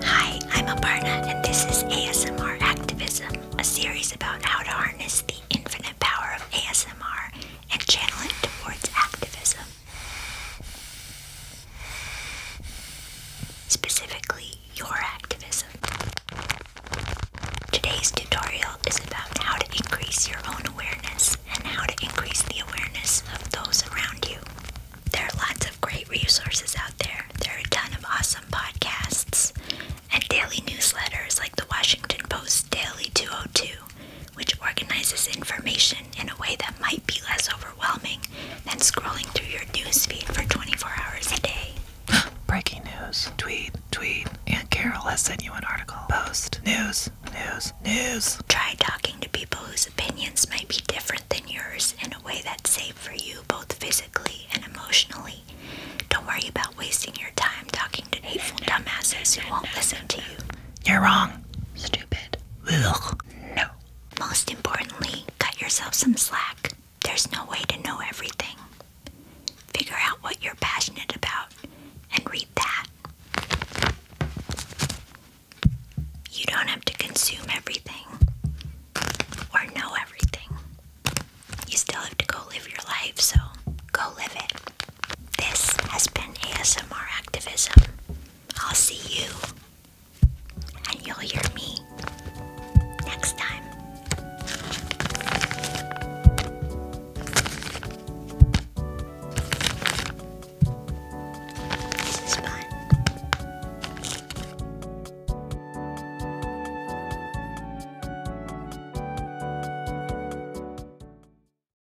Hi, I'm Aparna, and this is ASMR Activism, a series about how to harness the infinite power of ASMR and channel it towards activism. Specifically, your activism. Today's tutorial is about how to increase your own awareness and how to increase the awareness of those around you. There are lots of great resources out there. There are a ton of awesome podcasts and daily newsletters like the Washington Post Daily 202, which organizes information in a way that might be less overwhelming than scrolling through your newsfeed for 24 hours a day. Breaking news. Tweet. Aunt Carol has sent you an article. Post. News. Try talking to people whose opinions might be different than yours in a way that's safe for you both physically and emotionally. Don't worry about wasting your time talking to hateful dumbasses who won't listen to you. You're wrong. Stupid. Ugh. No. Most importantly, cut yourself some slack. There's no way to know everything. Figure out what you're passionate about and read that. You don't have to consume everything or know everything. You still have to go live your life, so go live it. This has been ASMR Activism. I'll see you